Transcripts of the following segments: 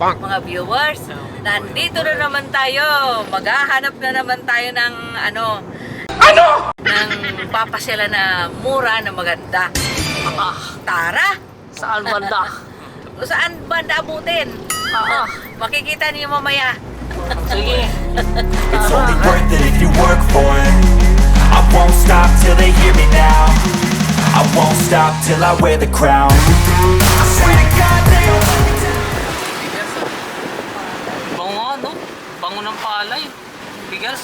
mga viewers. Nandito na naman tayo. Maghahanap na naman tayo ng ng papasyala na mura na maganda. Tara! Saan banda? Saan banda abutin? Makikita niyo mamaya. Sige. It's only worth it if you work for it. I won't stop till they hear me now. I won't stop till I wear the crown. I swear to God they don't let me down. Bango nga, no? Bango ng palay. Bigas.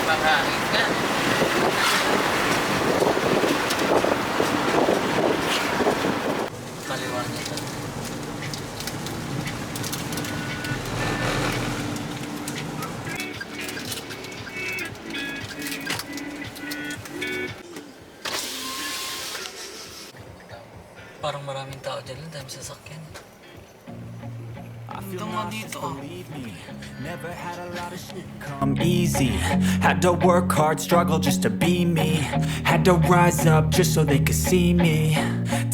Pangangin ka. Kaliwa niya ito. Parang maraming tao dyan lang dahil sasakyan. I feel nauseous, believe me. Never had a lot of shit come easy. Had to work hard, struggle just to be me. Had to rise up just so they could see me.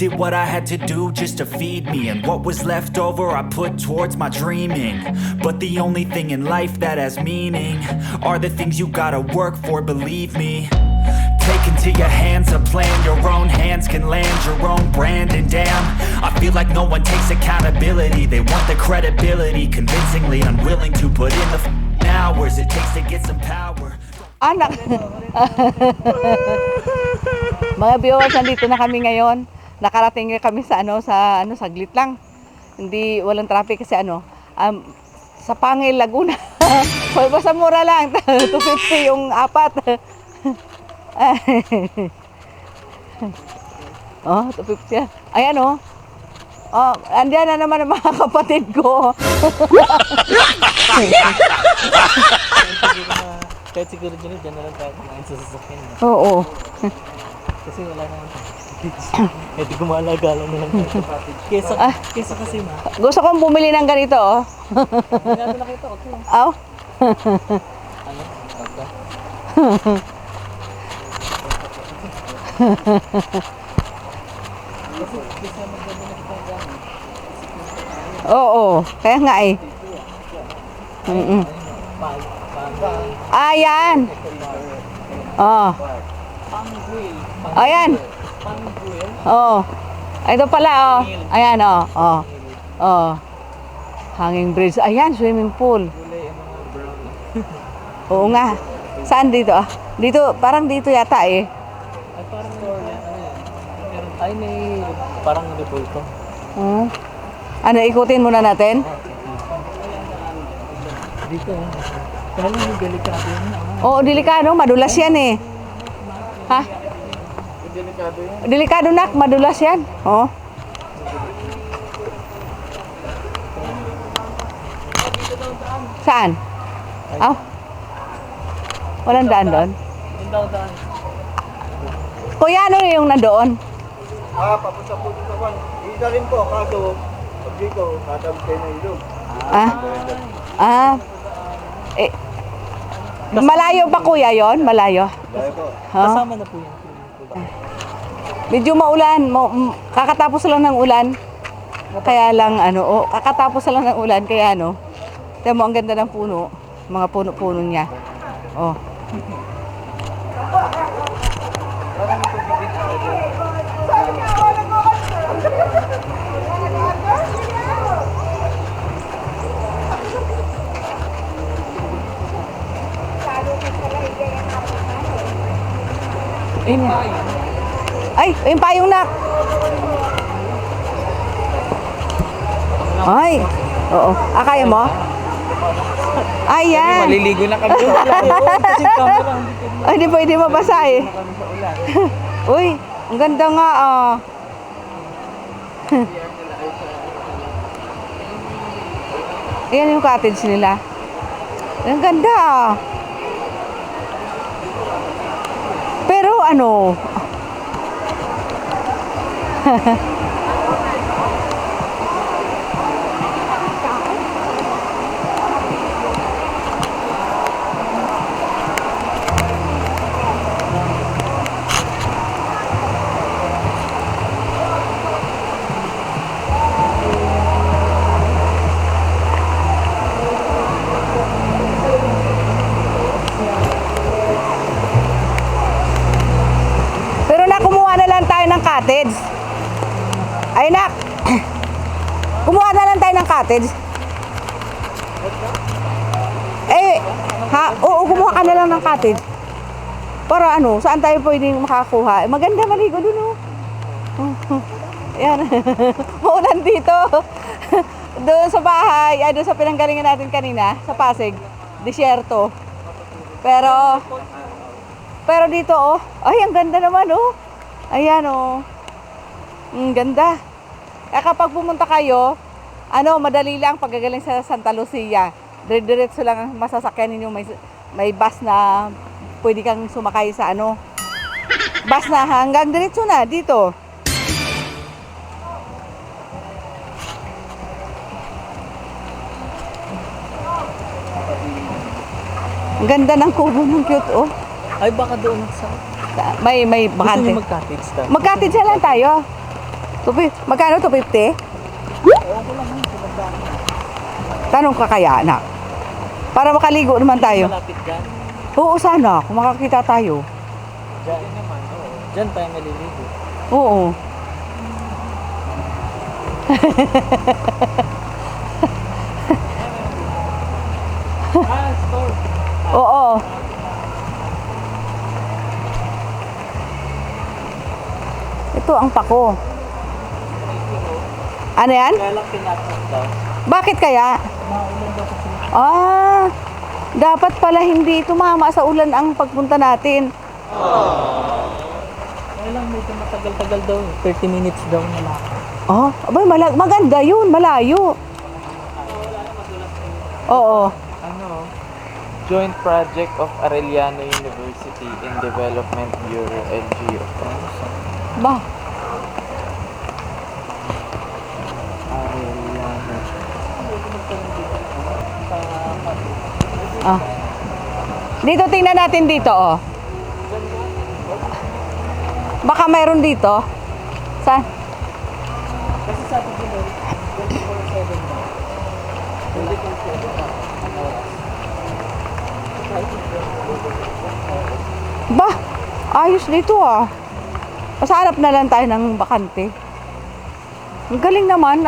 Did what I had to do just to feed me. And what was left over I put towards my dreaming. But the only thing in life that has meaning are the things you gotta work for, believe me. Take into your hands a plan. Your own hands can land your own brand. And damn, I feel like no one takes accountability. They want the credibility, convincingly unwilling to put in the hours it takes to get some power. Anak! Mga viewers, nandito na kami ngayon. Nakarating kami sa saglit lang. Hindi, walang traffic kasi sa Pangil, Laguna. Basta mura lang. 250 yung apat. Oh, 250 yan. Ayan oh. Oh, andiyan na naman ang mga kapatid ko. Kahit siguro dyan na lang tayo kumain sa sasakyan. Oo. Kasi wala naman tayo. Hindi gumalagala na lang tayo. Kesa kasi ma. Gusto kong bumili ng ganito oh. Hindi na kita, okay. Aw. Ano? Okay. Oo, kaya nga eh. Ayan. Oh. Ayan. Oh. Ito pala oh. Ayan oh. Oh. Oh. Hanging bridge. Ayan, swimming pool. Oo nga. Saan dito ah? Dito, parang dito yata eh. Ay, parang ay, may parang depolto. Ano, ikutin muna natin? Dito. Kaya lang delikado yun. Oo, delikado. Madulas yan eh. Ha? Delikado yun. Delikado nak, madulas yan. Oo. Saan? Aw. Walang daan doon? Yung daw-daan. Kuya, ano yung nandoon? Papunta po dito Juan. Isa rin po, kaso pag dito, tatawag kayo na ilog. Malayo pa kuya yon? Malayo? Dahil po. Ha? Kasama na po yan. Medyo maulan. Kakatapos lang ng ulan. Kaya lang kakatapos lang ng ulan. Kaya tignan mo ang ganda ng puno. Mga puno-puno niya. Oh. Ay, yung payong nak. Ay, oo. Kaya mo? Ayan. Maliligo na kami. Kasi kami lang. Ay, di pwede mabasa eh. Uy, ang ganda nga ah. Ayan yung cottage nila. Ang ganda ah. Pero cottage? Eh, oo, kumuha ka na lang ng cottage. Para ano, saan tayo pwedeng makakuha? Maganda maligo dun, oh. Ayan. Maulan dito. Doon sa bahay, doon sa pinanggalingan natin kanina, sa Pasig, disyerto. Pero dito, oh, ay, ang ganda naman, oh. Ayan, oh. Ang ganda. Kapag pumunta kayo, madali lang paggagaling sa Santa Lucia. Diretso lang ang masasakyan ninyo. May bus na pwede kang sumakay sa bus na hanggang diretso na dito. Ang ganda ng kubo, ng cute, oh. Ay, baka doon sa... May Gusto bakante. niyo mag-cottage tayo? Mag-cottage na lang tayo. Magkano? 250? Tanong ka kaya, anak? Para makaligo naman tayo. Malapit dyan. Oo, sana. Kung makakita tayo. Dyan naman, oo. Dyan tayo maliligo. Oo. Store. Oo. Ito ang pako. Ano yan? Kaya lang pinatag daw. Bakit kaya? Maulan daw kasi. Dapat pala hindi tumama sa ulan ang pagpunta natin. Kaya lang medyo matagal-tagal daw. 30 minutes daw na lang. Abay, maganda yun, malayo. Oo. Joint project of Arellano University and Development Bureau, LGU. Ba, Arellano. dito tingnan natin dito, oh. Baka mayroon dito. Saan? Kasi sabi ko doon, 24/7 daw. 24/7. Ba, ayos dito, ah. Pasanap na lang tayo ng bakante. Ang galing naman.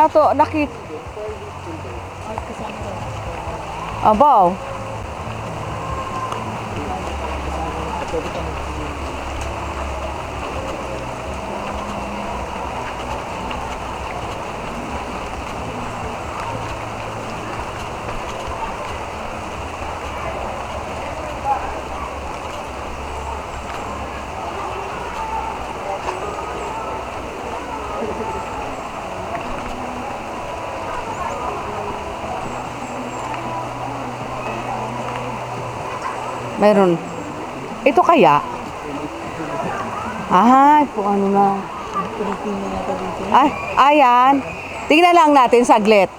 Abaw. Mayroon. Ito kaya? Kung ano na. Ayan. Tingnan lang natin saglit.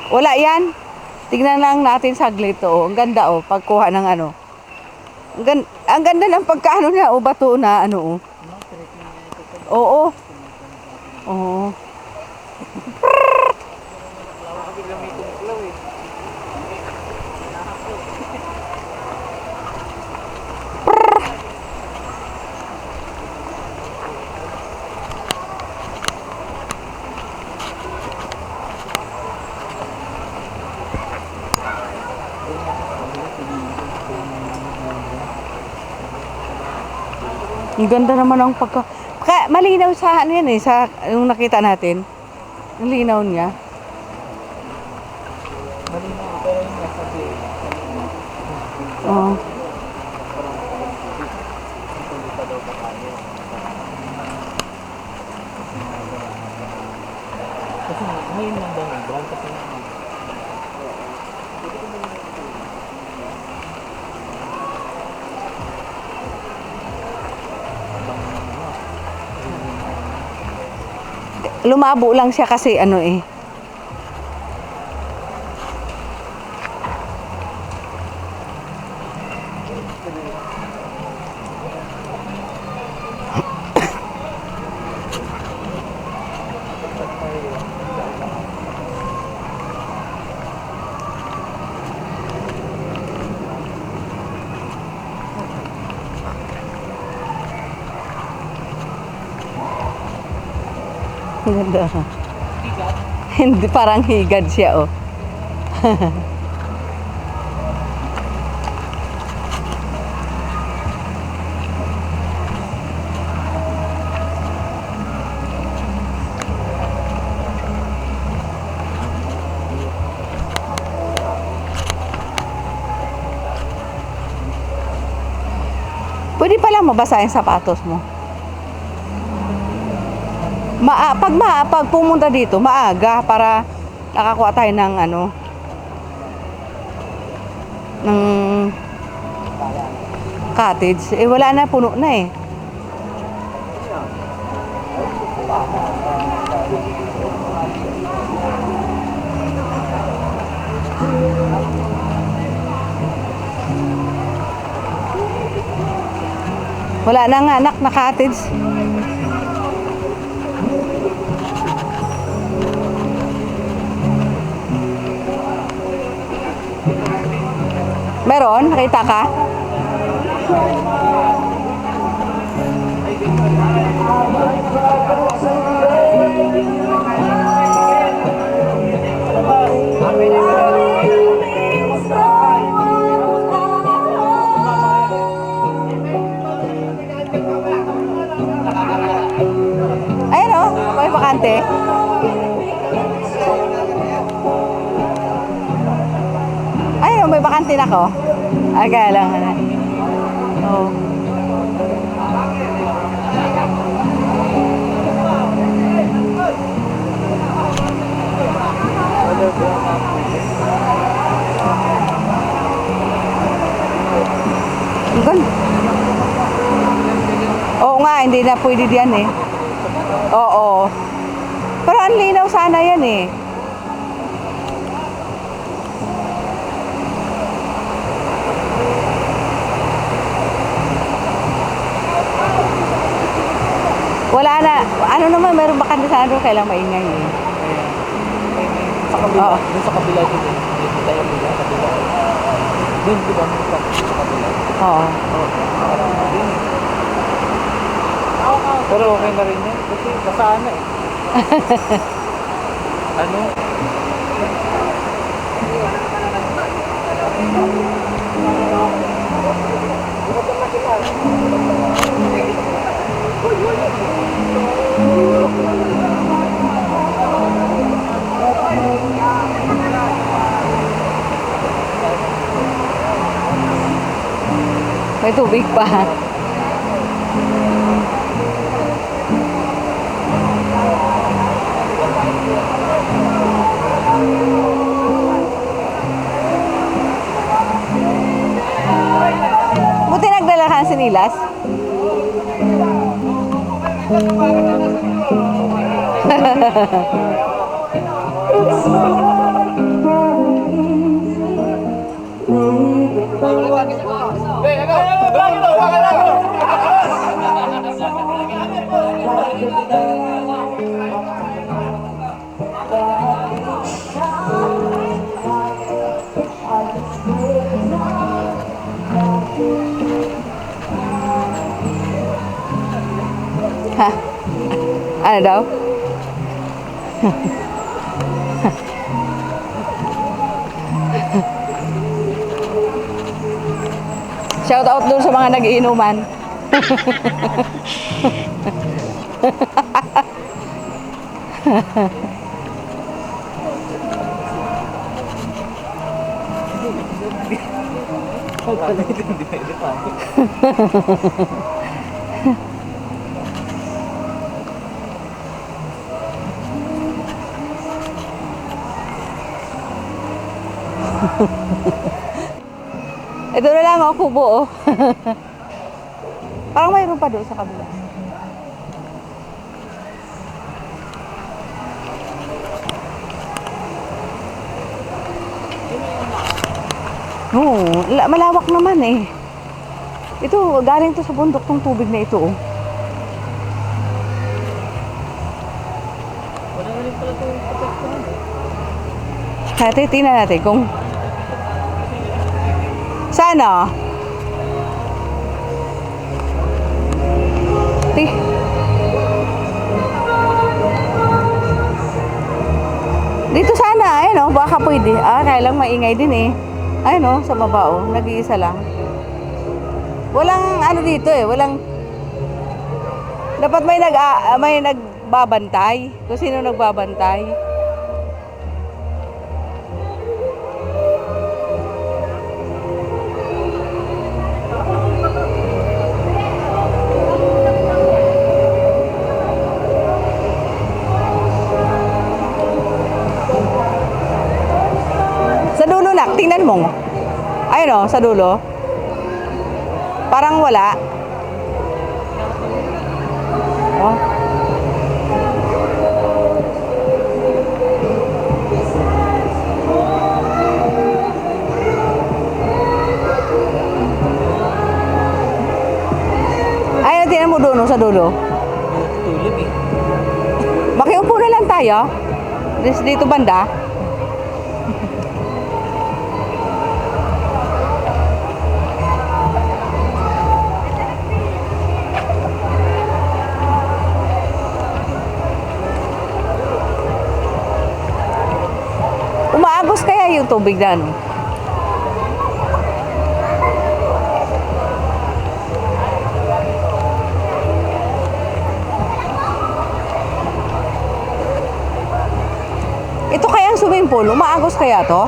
Wala yan? Tingnan lang natin saglit, oh. Ang ganda, oh. Pagkuha ng ano. Ang ganda ng pagkaano niya, oh. Bato na, ano, oh. Oo. Oo. Ang ganda naman ang malinaw sa ano yan, sa yung nakita natin. Ang linaw niya. Malinaw, pero yung nasa bill. Oo. Kasi ngayon lang daw nag-brown kasi Lumabo lang siya kasi ano eh. Ang ganda. Hindi, parang higad siya, oh. Pwede palang mabasa yung sapatos mo. Pag pumunta dito, maaga para nakakuha tayo ng ano, ng cottage. Eh, wala na, puno na eh. Wala na nga anak na cottage. Meron? Nakita ka? Ayan o, may bakante. Ayun, may bakante na ko. Ay, kaya lang. Oo. Gan. Oo nga, hindi na pwede diyan eh. Oo. Pero ang linaw sana yan eh. Wala na. Ano naman, meron bakante sana doon, kailang maingay eh. Sa kabila. Oo. Doon sa kabila din. Dito tayo mula sa kabila. Doon, di ba? Sa kabila. Oo. Pero okay na rin yan kasi basaan na eh. Ano? May tubig pa. Buti nagdala ka ng sinilas. Ha? Ano daw? Shout out dun sa mga nagiinuman. Hindi pwede pa. Ito na lang, oh, kubo, oh. Parang mayroon pa doon sa kabila. Oo, malawak naman eh. Ito, galing to sa bundok tong tubig na ito, oh. Wala na rin pala itong protektahan. Kaya tingnan natin kung sana. Dito sana, ayun oh, baka pwede. Kaya lang maingay din eh. Ayun oh, sa baba oh, nag-iisa lang. Walang ano dito eh, walang... Dapat may nagbabantay. Kung sino nagbabantay. Sa dulo nak, tingnan mo. Ayun oh, sa dulo. Parang wala. Oh. Ayun, tingnan mo doon oh, sa dulo. Tulog eh. Makiupo na lang tayo. Dito banda. Umaagos kaya yung tubig na ano? Ito kaya ang swimming pool? Umaagos kaya to?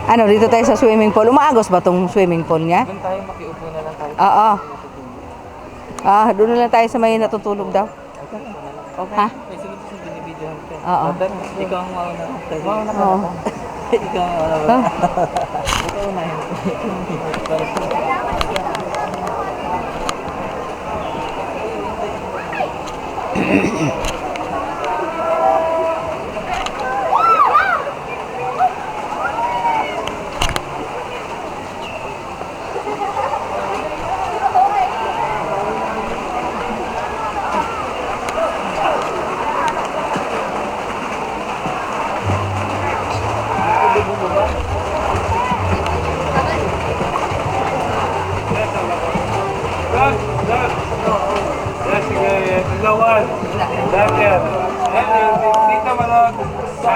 Ano, dito tayo sa swimming pool. Umaagos ba tong swimming pool niya? Doon tayo, makiupo na lang tayo. Oo. Doon na lang tayo sa may natutulog daw. Okay. Ha? Ay, sige, sige, binibidyohan ka. Oo. Brother, ikaw ang mauna. Mauna ka Oo. na. Ikaw ang mauna. Ah. Ikaw unahin. Lawan. Dahil dito malog sa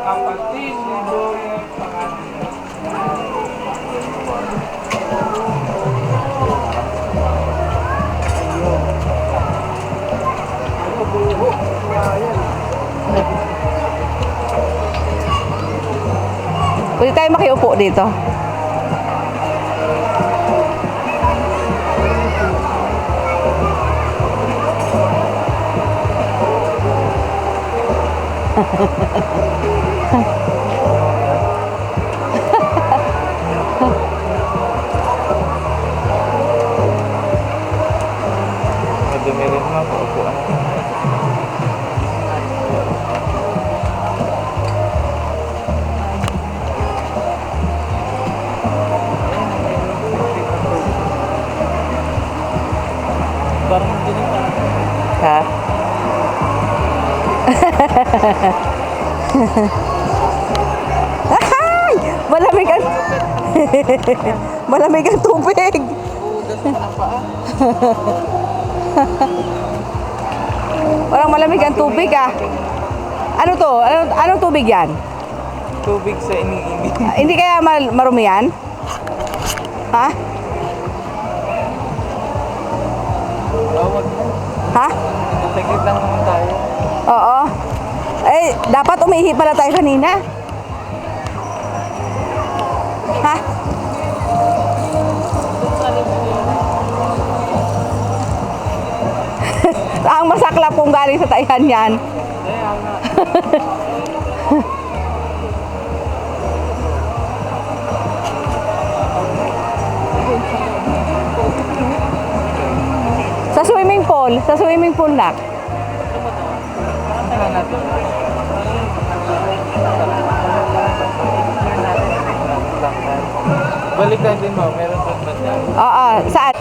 kapatid ni Boy pangalan. Pwede tayo makiupo dito. Madumi rin mo, paupuan. Parang hindi na Ha? Ay! Malamig ang... Malamig ang tubig. Parang malamig ang tubig ah. Ano to? Anong tubig yan? tubig sa iniinig. Hindi kaya marumi yan? Ha? Bawag na. Ha? Taglit lang naman tayo. Oo. Eh, dapat umihi pala tayo kanina. Ha? Ang masaklap kung galing sa taihan yan. Sa swimming pool na. Balik natin mo, meron pa ba dyan? Oo, saan?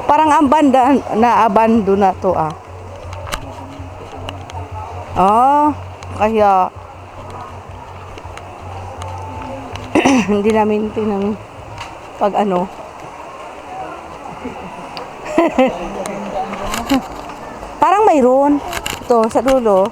Parang ang banda na abando na to ah. Oh, Kaya hindi namin tinang pag ano. Parang mayroon. Ito, sa dulo.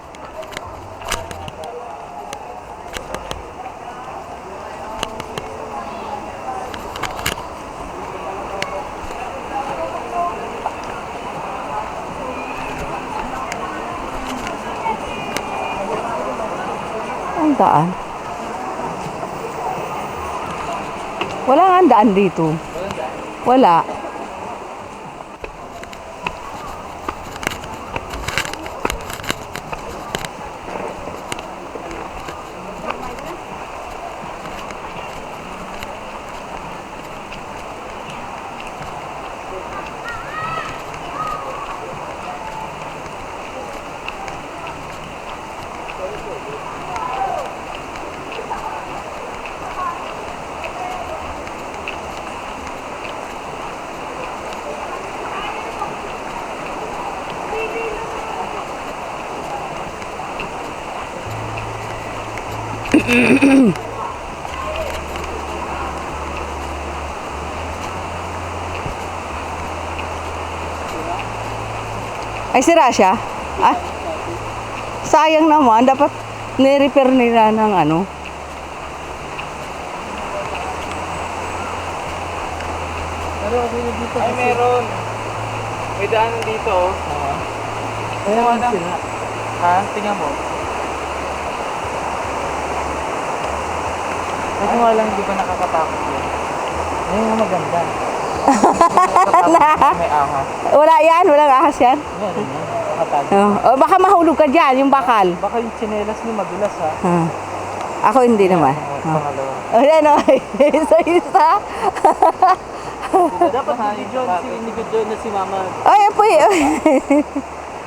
Ang daan. Wala nga ang daan dito. Wala. Ay, sira siya? Ah, sayang naman. Dapat ni-repair nila ng ano. Pero okay na dito. Ay, meron. May daanan dito, oh. Kaya Wala. ang sira. Ha? Tingnan mo. Kasi nga lang, hindi ba nakakatakot yun? Ayun nga maganda. May ahas. Wala yan. Walang ahas yan. Meron yan. Nakatago. Oh, baka mahulog ka dyan, yung bakal. Baka yung tsinelas niyo madulas ha. Ako hindi naman. Pangalawa. O yan o. Isa-isa. Dapat ni John na si Mama. Ay, apoy.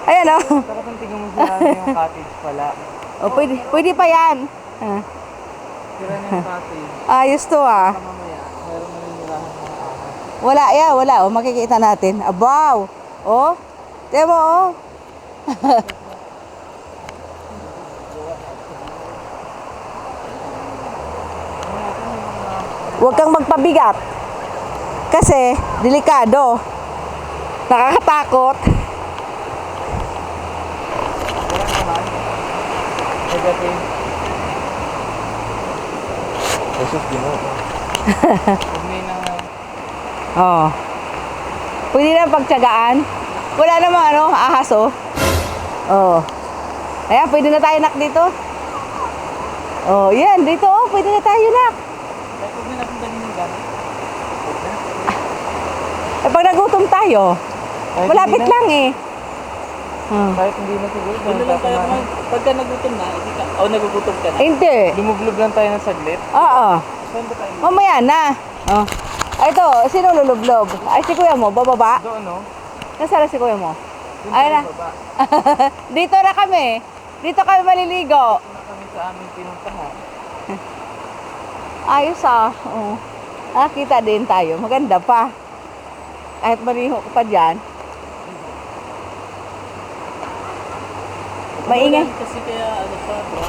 Ayan o. Sarap ang tingnan mo sila yung cottage pala. O, pwede pa yan. Sira na yung cottage. Ayos to ah. Mamaya, meron na rin nila ng mga ahas. Wala yan, wala. O, makikita natin. Abaw. O. Tiyan mo o. Huwag kang magpabigat. Kasi, delikado. Nakakatakot. Negative. Jesus, Ginoo. Huwag may na... Oo. Pwede na pagtyagaan. Wala namang ano, ahas oh. Oo. Ayan, pwede na tayo nak dito. Oh, yan, dito oh, pwede na tayo nak. Kaya huwag na natin dalhin yung gamit. Eh, pag nagutom tayo, Kahit malapit hindi na- lang eh. Kahit hindi na siguro. Doon na lang tayo man. Pagka nagutom na, hindi ka, nagugutom ka na. Hindi. Lumublob lang tayo ng saglit. Oo. Saan ba tayo? Mamaya na. Oh. Ay, ito, sino lulublob? Ay, si kuya mo, bababa. Doon, no? Nasaan na si kuya mo? Doon Ay na. tayo baba. Dito na kami. Dito kami maliligo. Doon na kami sa aming pinuntahan. Ayos ah. Oo. Nakita din tayo. Maganda pa. Kahit mariho ka pa dyan. Maingay. Kasi kaya ano pa, bro.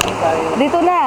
Doon tayo. Dito na.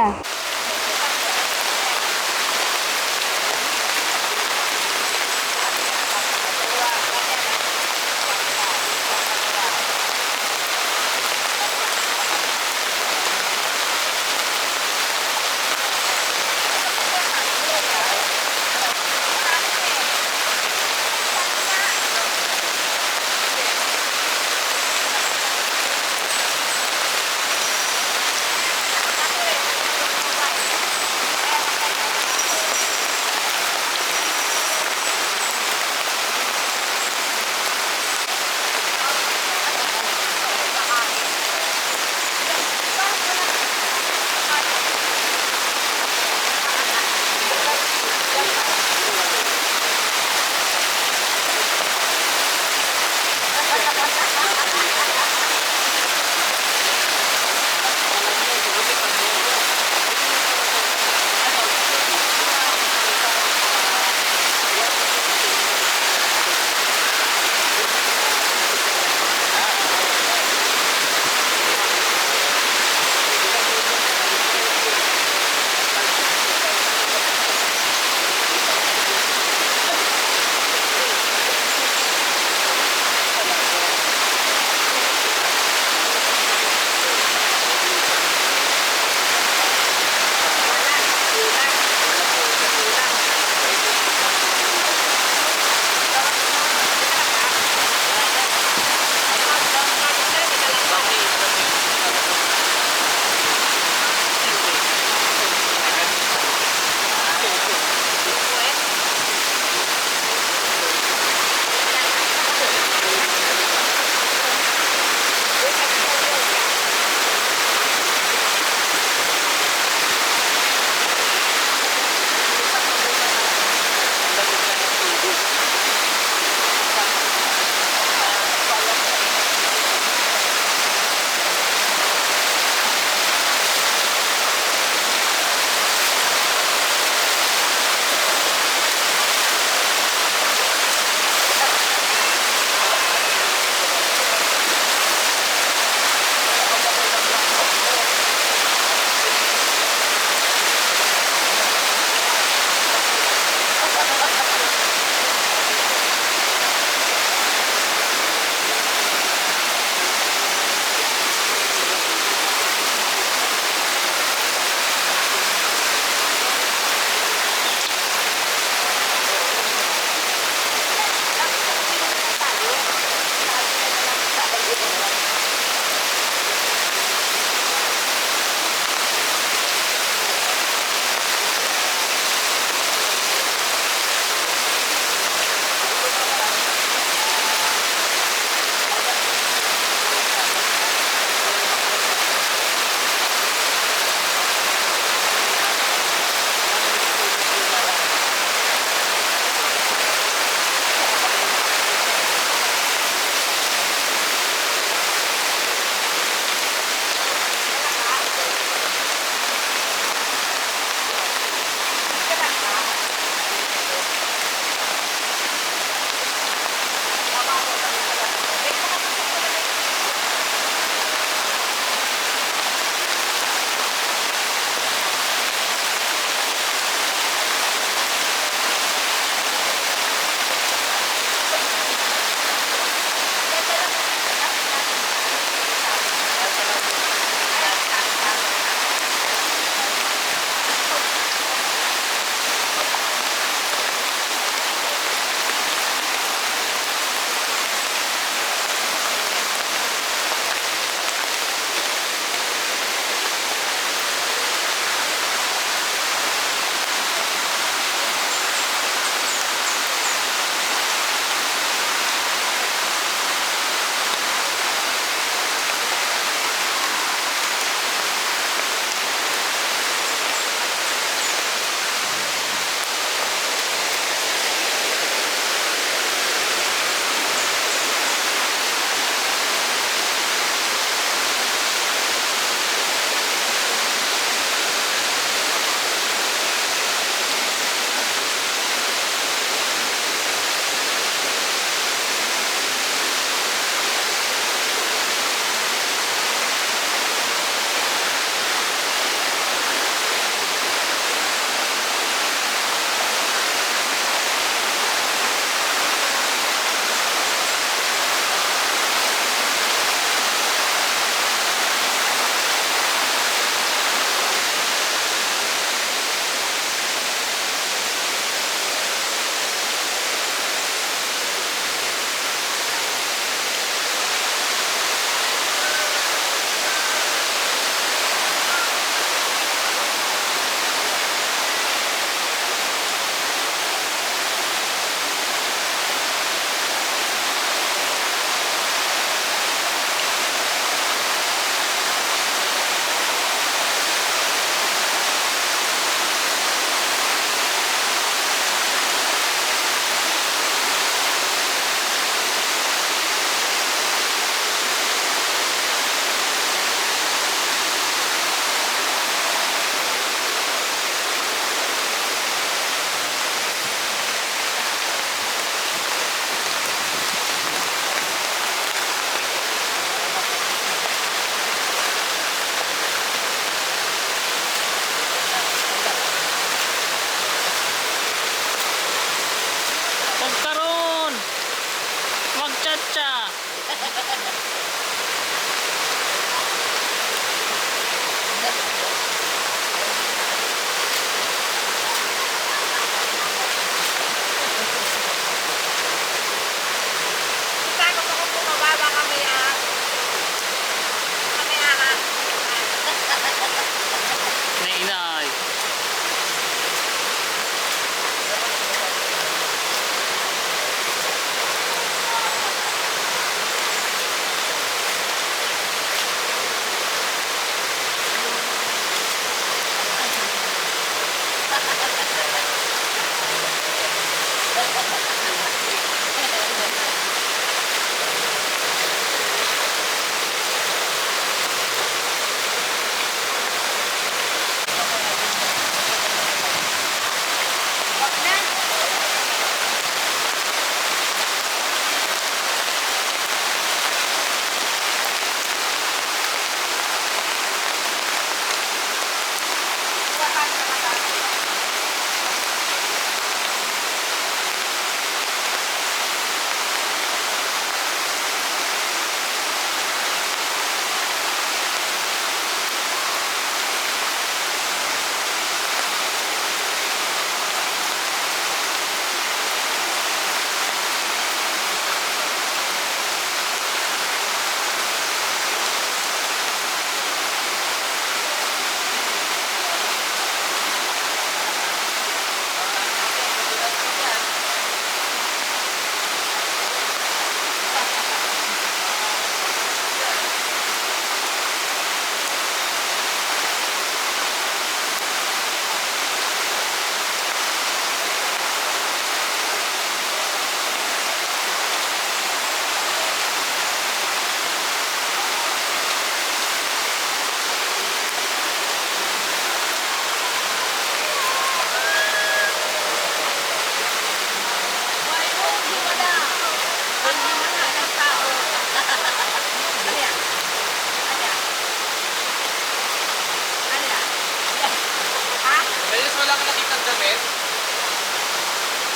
wala ka nakita damit?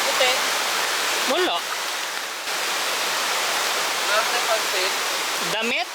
Puti. Wala. Wala ka napansin? Damit?